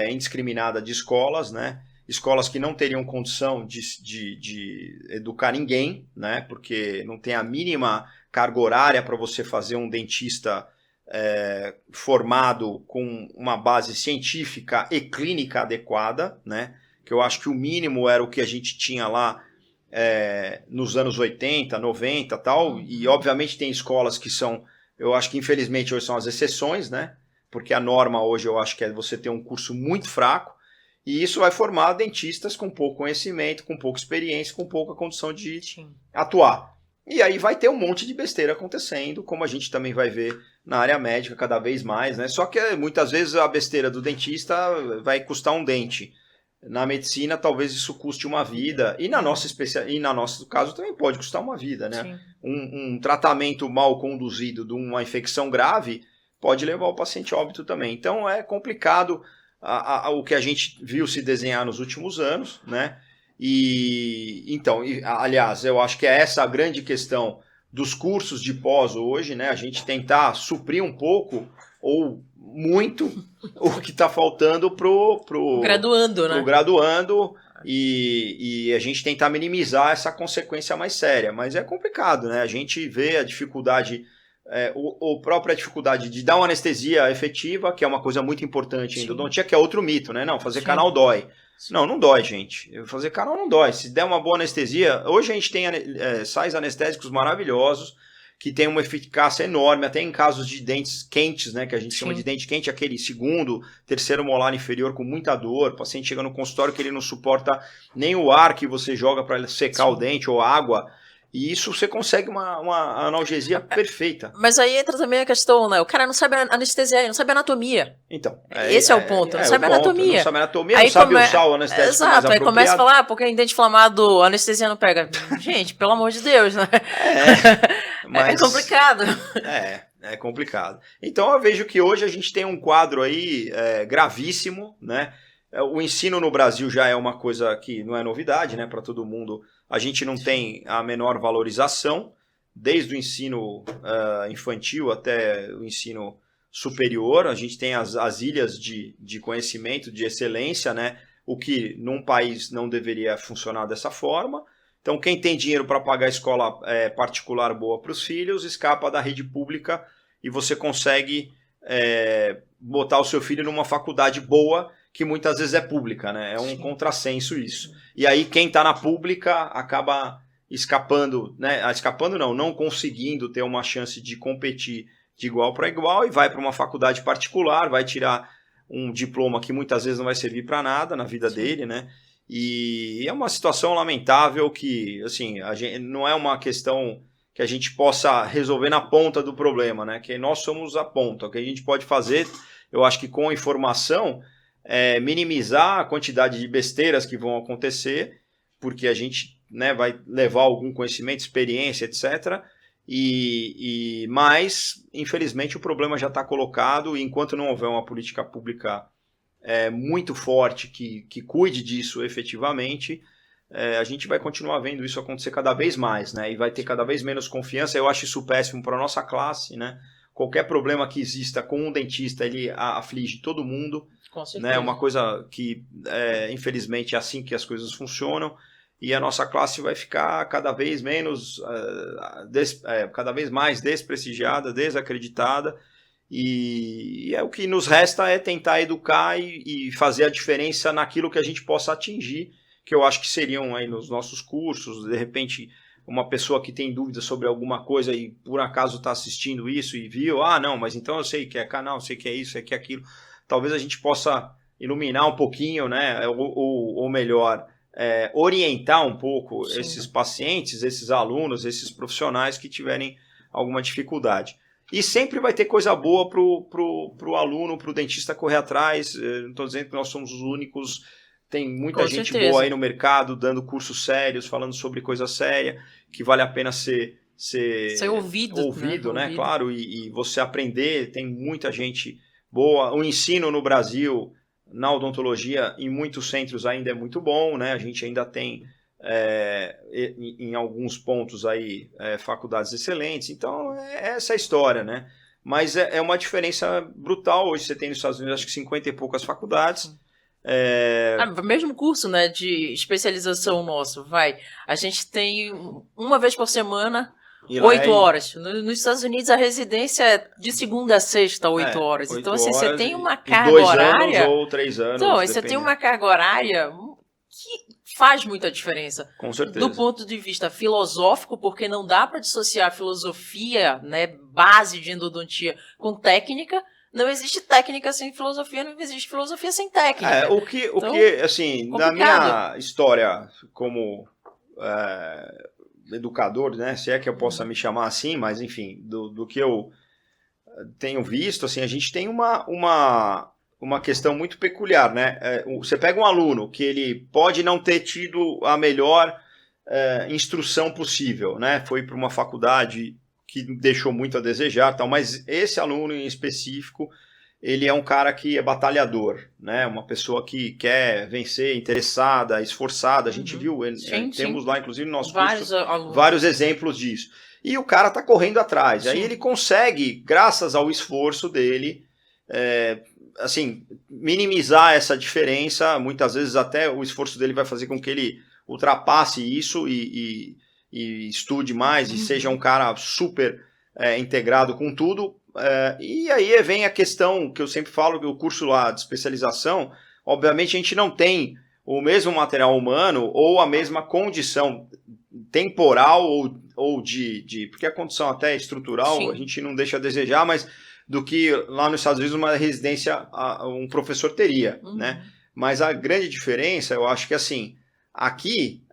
indiscriminada de escolas, né? Escolas que não teriam condição de educar ninguém, né? Porque não tem a mínima carga horária para você fazer um dentista formado com uma base científica e clínica adequada, né? Que eu acho que o mínimo era o que a gente tinha lá nos anos 80, 90 e tal, e obviamente tem escolas que são, eu acho que infelizmente hoje são as exceções, né? Porque a norma hoje eu acho que é você ter um curso muito fraco, e isso vai formar dentistas com pouco conhecimento, com pouca experiência, com pouca condição de atuar. E aí vai ter um monte de besteira acontecendo, como a gente também vai ver na área médica cada vez mais, né? Só que muitas vezes a besteira do dentista vai custar um dente. Na medicina, talvez isso custe uma vida. E na nosso caso também pode custar uma vida, né? Um tratamento mal conduzido de uma infecção grave pode levar o paciente a óbito também. Então é complicado o que a gente viu se desenhar nos últimos anos, né? Aliás, eu acho que é essa a grande questão dos cursos de pós hoje, né? A gente tentar suprir um pouco ou muito o que está faltando pro graduando, né? Pro graduando e a gente tentar minimizar essa consequência mais séria. Mas é complicado, né? A gente vê a dificuldade, a própria dificuldade de dar uma anestesia efetiva, que é uma coisa muito importante em endodontia, que é outro mito, né? Não, fazer canal dói. Sim. Não dói, gente. Fazer canal não dói. Se der uma boa anestesia, hoje a gente tem sais anestésicos maravilhosos, que tem uma eficácia enorme, até em casos de dentes quentes, né, que a gente chama de dente quente, aquele segundo, terceiro molar inferior com muita dor, o paciente chega no consultório que ele não suporta nem o ar que você joga para secar o dente ou água, e isso você consegue uma analgesia perfeita. Mas aí entra também a questão, né, o cara não sabe anestesiar, não sabe anatomia. Então. Esse é o ponto, não sabe anatomia. Não sabe anatomia, aí não sabe usar o anestésico. Exato, mais apropriado. Aí começa a falar, porque em dente inflamado a anestesia não pega. Gente, pelo amor de Deus, né? Mas é complicado. É complicado. Então eu vejo que hoje a gente tem um quadro aí gravíssimo, né? O ensino no Brasil já é uma coisa que não é novidade, né? Para todo mundo. A gente não tem a menor valorização, desde o ensino infantil até o ensino superior. A gente tem as ilhas de conhecimento, de excelência, né? O que num país não deveria funcionar dessa forma. Então, quem tem dinheiro para pagar a escola particular boa para os filhos, escapa da rede pública e você consegue botar o seu filho numa faculdade boa, que muitas vezes é pública, né? É um contrassenso isso. E aí, quem está na pública acaba escapando, né? Não conseguindo ter uma chance de competir de igual para igual e vai para uma faculdade particular, vai tirar um diploma que muitas vezes não vai servir para nada na vida dele, né? E é uma situação lamentável que, assim, não é uma questão que a gente possa resolver na ponta do problema, né? Que nós somos a ponta. O que a gente pode fazer, eu acho que com a informação, é minimizar a quantidade de besteiras que vão acontecer, porque a gente, né, vai levar algum conhecimento, experiência, etc., mas, infelizmente, o problema já está colocado e enquanto não houver uma política pública muito forte que cuide disso efetivamente, a gente vai continuar vendo isso acontecer cada vez mais, né? E vai ter cada vez menos confiança. Eu acho isso péssimo para a nossa classe, né? Qualquer problema que exista com um dentista, ele aflige todo mundo. Com certeza. Né? Uma coisa que, infelizmente, é assim que as coisas funcionam. E a nossa classe vai ficar cada vez menos, cada vez mais desprestigiada, desacreditada. E o que nos resta é tentar educar e fazer a diferença naquilo que a gente possa atingir, que eu acho que seriam aí nos nossos cursos, de repente uma pessoa que tem dúvida sobre alguma coisa e por acaso está assistindo isso e viu, não, mas então eu sei que é canal, eu sei que é isso, sei que é aquilo. Talvez a gente possa iluminar um pouquinho, né, ou melhor, orientar um pouco Sim. esses pacientes, esses alunos, esses profissionais que tiverem alguma dificuldade. E sempre vai ter coisa boa pro aluno, pro dentista correr atrás. Não estou dizendo que nós somos os únicos. Tem muita gente boa aí no mercado, dando cursos sérios, falando sobre coisa séria, que vale a pena ser ouvido, né? Claro, e você aprender. Tem muita gente boa. O ensino no Brasil, na odontologia, em muitos centros ainda é muito bom, né? A gente ainda tem... em alguns pontos aí faculdades excelentes, então é essa a história, né? Mas é uma diferença brutal. Hoje você tem nos Estados Unidos acho que 50 e poucas faculdades. Mesmo curso, né, de especialização nosso, a gente tem uma vez por semana 8 horas. Nos Estados Unidos a residência é de segunda a sexta, 8 horas. Então assim, você tem uma carga horária... 2 anos ou 3 anos. Então, você tem uma carga horária que faz muita diferença. Com certeza. Do ponto de vista filosófico, porque não dá para dissociar a filosofia, né, base de endodontia, com técnica. Não existe técnica sem filosofia, não existe filosofia sem técnica. O que assim, complicado. Na minha história como educador, né, se é que eu possa me chamar assim, mas enfim, do que eu tenho visto, assim, a gente tem uma questão muito peculiar, né? Você pega um aluno que ele pode não ter tido a melhor instrução possível, né? Foi para uma faculdade que deixou muito a desejar, tal, mas esse aluno em específico, ele é um cara que é batalhador, né? Uma pessoa que quer vencer, interessada, esforçada. A gente viu, temos lá, inclusive, no nosso curso, vários exemplos disso. E o cara está correndo atrás. Sim. Aí ele consegue, graças ao esforço dele, assim, minimizar essa diferença. Muitas vezes até o esforço dele vai fazer com que ele ultrapasse isso e estude mais e seja um cara super integrado com tudo. E aí vem a questão que eu sempre falo, que o curso lá de especialização, obviamente a gente não tem o mesmo material humano ou a mesma condição temporal ou de porque a condição até estrutural Sim. a gente não deixa a desejar, mas do que lá nos Estados Unidos uma residência um professor teria, né? Mas a grande diferença, eu acho que assim, aqui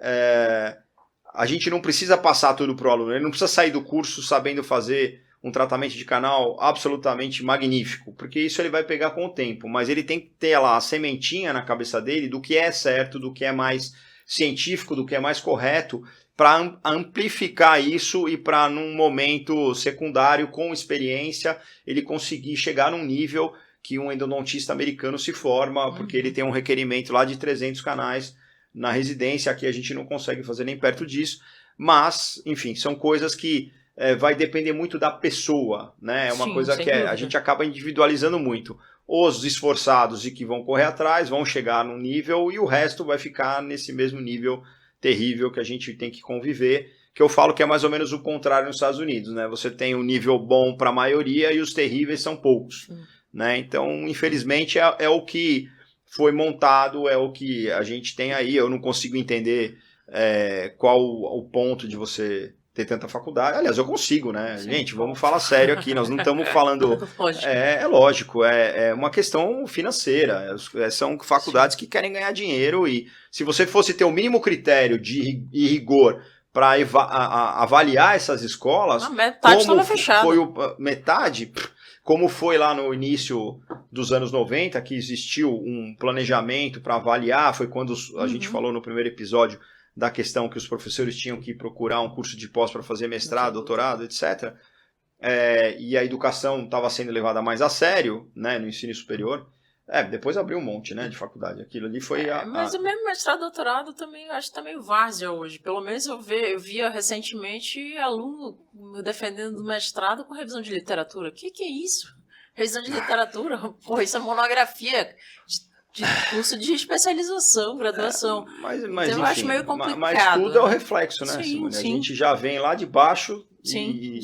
a gente não precisa passar tudo para o aluno, ele não precisa sair do curso sabendo fazer um tratamento de canal absolutamente magnífico, porque isso ele vai pegar com o tempo, mas ele tem que ter lá a sementinha na cabeça dele do que é certo, do que é mais científico, do que é mais correto, para amplificar isso e para, num momento secundário, com experiência, ele conseguir chegar num nível que um endodontista americano se forma, porque ele tem um requerimento lá de 300 canais na residência. Aqui a gente não consegue fazer nem perto disso, mas, enfim, são coisas que vai depender muito da pessoa, né? É uma coisa que a gente acaba individualizando muito. Os esforçados e que vão correr atrás vão chegar num nível e o resto vai ficar nesse mesmo nível terrível que a gente tem que conviver, que eu falo que é mais ou menos o contrário nos Estados Unidos, né? Você tem um nível bom para a maioria e os terríveis são poucos, né? Então, infelizmente, é o que foi montado, é o que a gente tem aí. Eu não consigo entender qual o ponto de você ter tanta faculdade. Aliás, eu consigo, né? Sim. Gente, vamos falar sério aqui, nós não estamos falando... Lógico. É lógico, é uma questão financeira. São faculdades que querem ganhar dinheiro e se você fosse ter o mínimo critério e rigor para avaliar essas escolas... A metade estava fechada. Foi metade... Como foi lá no início dos anos 90, que existiu um planejamento para avaliar, foi quando a gente falou no primeiro episódio da questão que os professores tinham que procurar um curso de pós para fazer mestrado, doutorado, etc. E a educação estava sendo levada mais a sério, né, no ensino superior. Depois abriu um monte, né, de faculdade. Aquilo ali foi Mas o mesmo mestrado, doutorado também, eu acho que tá meio várzea hoje. Pelo menos eu via recentemente aluno defendendo mestrado com revisão de literatura. Que é isso? Revisão de literatura? Pô, isso é monografia de curso de especialização, graduação. Mas então, enfim, eu acho meio complicado. Mas tudo é o reflexo, né, sim, Simone? sim. A gente já vem lá de baixo sim.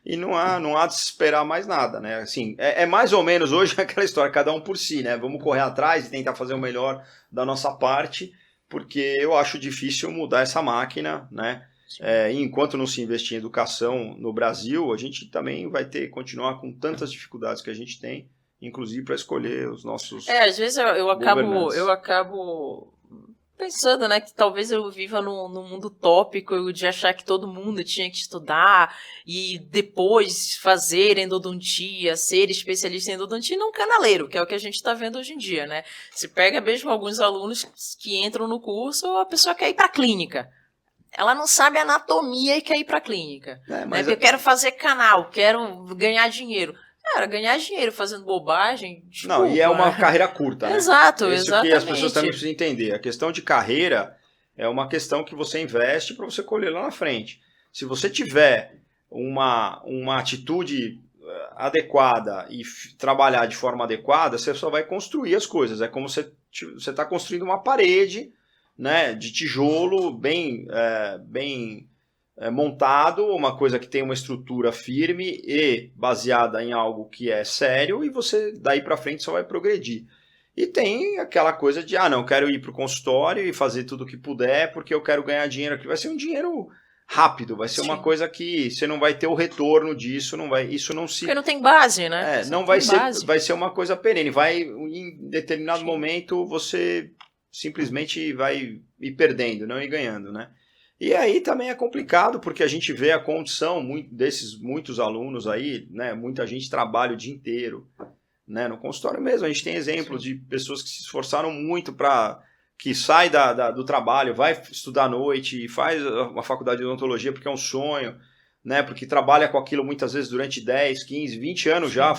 E não há de se esperar mais nada, né? Assim, é mais ou menos hoje aquela história, cada um por si, né? Vamos correr atrás e tentar fazer o melhor da nossa parte, porque eu acho difícil mudar essa máquina, né? E enquanto não se investir em educação no Brasil, a gente também vai continuar com tantas dificuldades que a gente tem, inclusive para escolher os nossos às vezes eu acabo pensando, né, que talvez eu viva num mundo utópico de achar que todo mundo tinha que estudar e depois fazer endodontia, ser especialista em endodontia e não canaleiro, que é o que a gente está vendo hoje em dia, né? Se pega mesmo alguns alunos que entram no curso, a pessoa quer ir para a clínica. Ela não sabe anatomia e quer ir para a clínica. Mas eu quero fazer canal, quero ganhar dinheiro. Cara, ganhar dinheiro fazendo bobagem... Desculpa. Não, e é uma carreira curta, né? Exato, exatamente. Isso que as pessoas também precisam entender. A questão de carreira é uma questão que você investe para você colher lá na frente. Se você tiver uma atitude adequada e trabalhar de forma adequada, você só vai construir as coisas. É como você está construindo uma parede, né, de tijolo bem montado, uma coisa que tem uma estrutura firme e baseada em algo que é sério, e você daí para frente só vai progredir. E tem aquela coisa de, não, quero ir para o consultório e fazer tudo o que puder porque eu quero ganhar dinheiro aqui. Vai ser um dinheiro rápido, vai ser uma coisa que você não vai ter o retorno disso, isso não se... Porque não tem base, né? Não vai ser, vai ser uma coisa perene, em determinado momento você simplesmente vai ir perdendo, não ir ganhando, né? E aí também é complicado, porque a gente vê a condição desses muitos alunos aí, né? Muita gente trabalha o dia inteiro, né? No consultório mesmo, a gente tem exemplos de pessoas que se esforçaram muito que sai do trabalho, vai estudar à noite e faz uma faculdade de odontologia porque é um sonho, né? Porque trabalha com aquilo muitas vezes durante 10, 15, 20 anos já,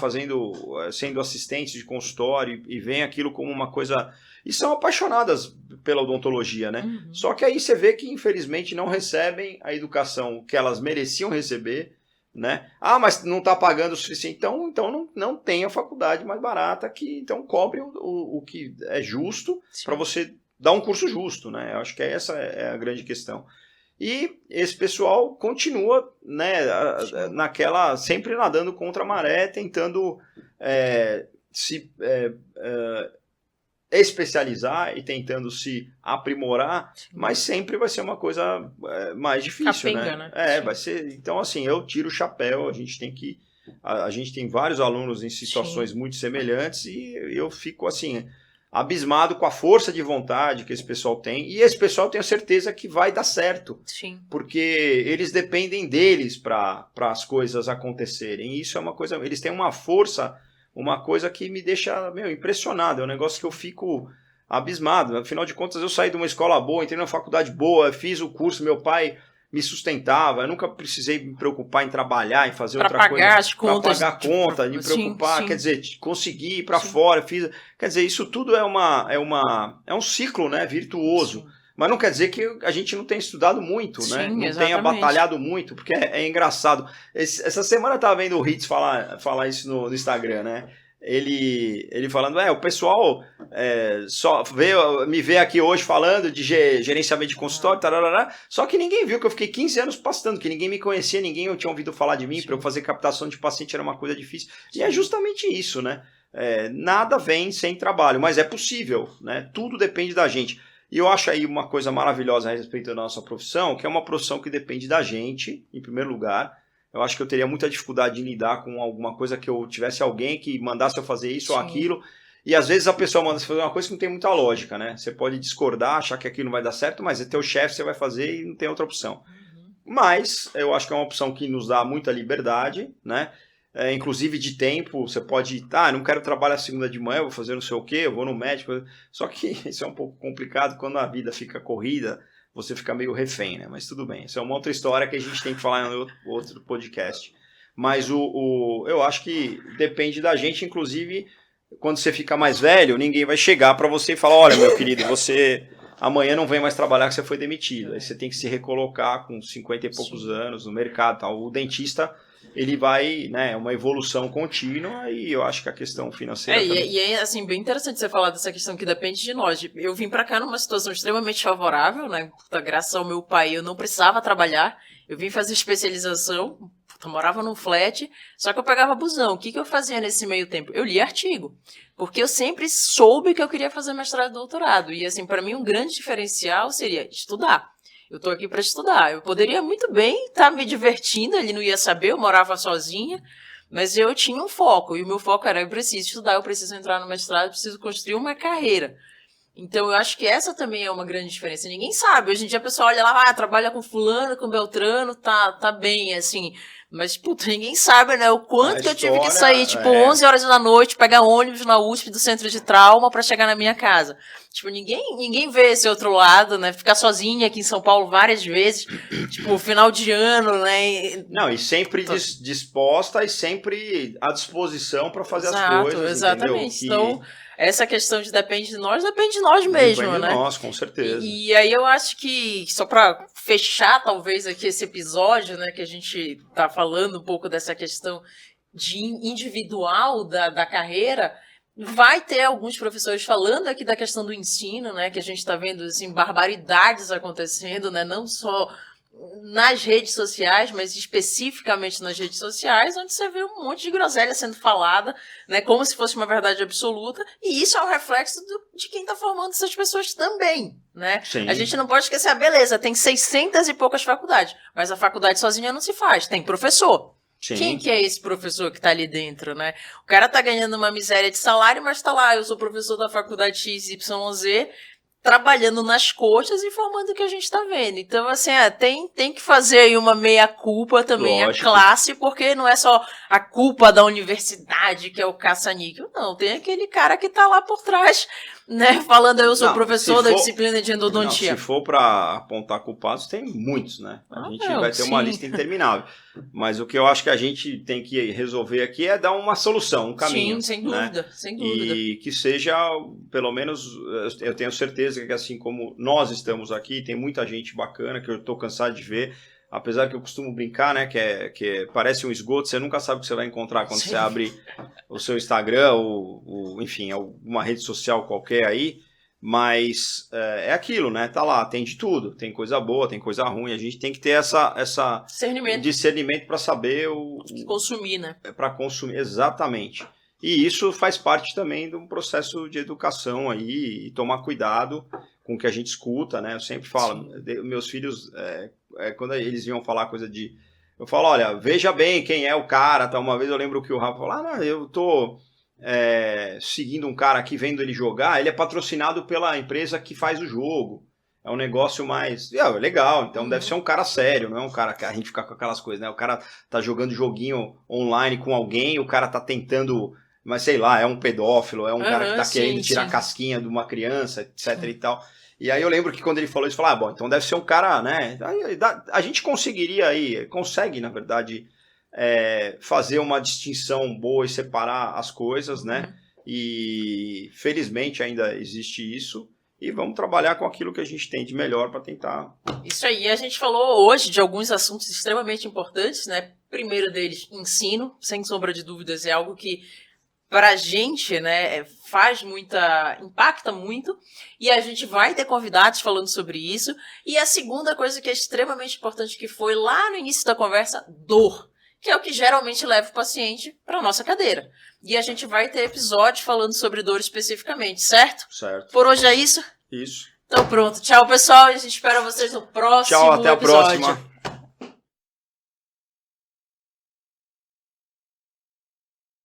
sendo assistente de consultório e vem aquilo como uma coisa... E são apaixonadas pela odontologia, né? Só que aí você vê que, infelizmente, não recebem a educação que elas mereciam receber, né? Mas não está pagando o suficiente. Então não tem a faculdade mais barata então cobre o que é justo para você dar um curso justo, né? Eu acho que essa é a grande questão. E esse pessoal continua, né, sempre nadando contra a maré, tentando se especializar e tentando se aprimorar, mas sempre vai ser uma coisa mais difícil, capenga, né? Vai ser. Então, assim, eu tiro o chapéu, a gente tem vários alunos em situações muito semelhantes e eu fico assim abismado com a força de vontade que esse pessoal tem, e esse pessoal tenho certeza que vai dar certo, porque eles dependem deles para as coisas acontecerem, e isso é uma coisa, eles têm uma força, uma coisa que me deixa impressionado, é um negócio que eu fico abismado. Afinal de contas, eu saí de uma escola boa, entrei numa faculdade boa, fiz o curso, meu pai me sustentava, eu nunca precisei me preocupar em trabalhar, em fazer outra coisa. Para pagar a conta, me preocupar, quer dizer, conseguir ir para fora, quer dizer, isso tudo é um ciclo, né, virtuoso. Mas não quer dizer que a gente não tenha estudado muito, né? Não tenha batalhado muito, porque é engraçado. Essa semana eu estava vendo o Hitz falar isso no Instagram, né? Ele falando, o pessoal só me vê aqui hoje falando de gerenciamento de consultório, tarará, só que ninguém viu que eu fiquei 15 anos pastando, que ninguém me conhecia, ninguém tinha ouvido falar de mim, para eu fazer captação de paciente era uma coisa difícil. E é justamente isso, né? Nada vem sem trabalho, mas é possível, né? Tudo depende da gente. E eu acho aí uma coisa maravilhosa a respeito da nossa profissão, que é uma profissão que depende da gente, em primeiro lugar. Eu acho que eu teria muita dificuldade de lidar com alguma coisa que eu tivesse alguém que mandasse eu fazer isso ou aquilo. E às vezes a pessoa manda você fazer uma coisa que não tem muita lógica, né? Você pode discordar, achar que aquilo não vai dar certo, mas é teu chefe, você vai fazer e não tem outra opção. Mas eu acho que é uma opção que nos dá muita liberdade, né? Inclusive de tempo, você pode, não quero trabalhar segunda de manhã, vou fazer não sei o quê, eu vou no médico. Só que isso é um pouco complicado quando a vida fica corrida, você fica meio refém, né? Mas tudo bem, isso é uma outra história que a gente tem que falar em outro podcast. Mas eu acho que depende da gente, inclusive, quando você fica mais velho, ninguém vai chegar para você e falar, olha, meu querido, você amanhã não vem mais trabalhar que você foi demitido. Aí você tem que se recolocar com 50 e poucos anos no mercado. Tal. O dentista, ele vai, né, uma evolução contínua e eu acho que a questão financeira também. E é, assim, bem interessante você falar dessa questão que depende de nós. Eu vim pra cá numa situação extremamente favorável, né? Graças ao meu pai, eu não precisava trabalhar. Eu vim fazer especialização, eu morava num flat, só que eu pegava busão. O que eu fazia nesse meio tempo? Eu lia artigo. Porque eu sempre soube que eu queria fazer mestrado e doutorado. E, assim, para mim, um grande diferencial seria estudar. Eu tô aqui para estudar. Eu poderia muito bem estar me divertindo, ele não ia saber, eu morava sozinha, mas eu tinha um foco. E o meu foco era, eu preciso estudar, eu preciso entrar no mestrado, eu preciso construir uma carreira. Então, eu acho que essa também é uma grande diferença. Ninguém sabe. Hoje em dia a pessoa olha lá, trabalha com fulano, com Beltrano, tá bem, assim. Mas, puta, ninguém sabe, né? O quanto que eu tive que sair, 11 horas da noite, pegar ônibus na USP do centro de trauma pra chegar na minha casa. Ninguém vê esse outro lado, né? Ficar sozinha aqui em São Paulo várias vezes, final de ano, né? Não, e sempre disposta e sempre à disposição para fazer as coisas, exatamente. Entendeu? Então, essa questão de depende de nós mesmo, né? Depende de nós, com certeza. E aí eu acho que, só para fechar talvez aqui esse episódio, né, que a gente tá falando um pouco dessa questão de individual da carreira, vai ter alguns professores falando aqui da questão do ensino, né, que a gente está vendo assim, barbaridades acontecendo, né, não só nas redes sociais, mas especificamente nas redes sociais, onde você vê um monte de groselha sendo falada, né, como se fosse uma verdade absoluta, e isso é um reflexo de quem está formando essas pessoas também, né? Sim. A gente não pode esquecer, beleza, tem 600 e poucas faculdades, mas a faculdade sozinha não se faz, tem professor. Sim. Quem que é esse professor que tá ali dentro, né? O cara tá ganhando uma miséria de salário, mas tá lá, eu sou professor da faculdade XYZ, trabalhando nas coxas e formando o que a gente está vendo. Então, assim, tem que fazer aí uma meia-culpa também, lógico, a classe, porque não é só a culpa da universidade, que é o caça-níquel. Não, tem aquele cara que está lá por trás, né, falando, eu sou professor da disciplina de endodontia. Se for para apontar culpados, tem muitos, né? A gente vai ter uma lista interminável. Mas o que eu acho que a gente tem que resolver aqui é dar uma solução, um caminho. Sim, sem dúvida, né? sem dúvida. E que seja, pelo menos, eu tenho certeza que assim como nós estamos aqui, tem muita gente bacana que eu estou cansado de ver. Apesar que eu costumo brincar, né, que parece um esgoto, você nunca sabe o que você vai encontrar quando você abre o seu Instagram ou enfim, alguma rede social qualquer aí, mas é aquilo, né, tá lá, tem de tudo, tem coisa boa, tem coisa ruim, a gente tem que ter essa discernimento para saber o que consumir, né? Para consumir, exatamente. E isso faz parte também de um processo de educação aí, e tomar cuidado com o que a gente escuta, né, eu sempre falo, meus filhos... quando eles iam falar coisa de... Eu falo, olha, veja bem quem é o cara. Tá? Uma vez eu lembro que o Rafa falou, não, eu tô seguindo um cara aqui, vendo ele jogar, ele é patrocinado pela empresa que faz o jogo. É um negócio mais... legal, então deve ser um cara sério, não é um cara que a gente fica com aquelas coisas, né? O cara tá jogando joguinho online com alguém, o cara tá tentando... Mas sei lá, é um pedófilo, é um cara que tá querendo tirar a casquinha de uma criança, etc e tal... E aí eu lembro que quando ele falou isso, eu falei, bom, então deve ser um cara, né? A gente conseguiria aí, consegue, na verdade, fazer uma distinção boa e separar as coisas, né? E felizmente ainda existe isso. E vamos trabalhar com aquilo que a gente tem de melhor para tentar... Isso aí, a gente falou hoje de alguns assuntos extremamente importantes, né? Primeiro deles, ensino, sem sombra de dúvidas, é algo que... para a gente, né, impacta muito, e a gente vai ter convidados falando sobre isso. E a segunda coisa que é extremamente importante, que foi lá no início da conversa, dor, que é o que geralmente leva o paciente para a nossa cadeira. E a gente vai ter episódios falando sobre dor especificamente, certo? Certo. Por hoje é isso? Isso. Então pronto. Tchau, pessoal. E a gente espera vocês no próximo Tchau, até a episódio. próxima.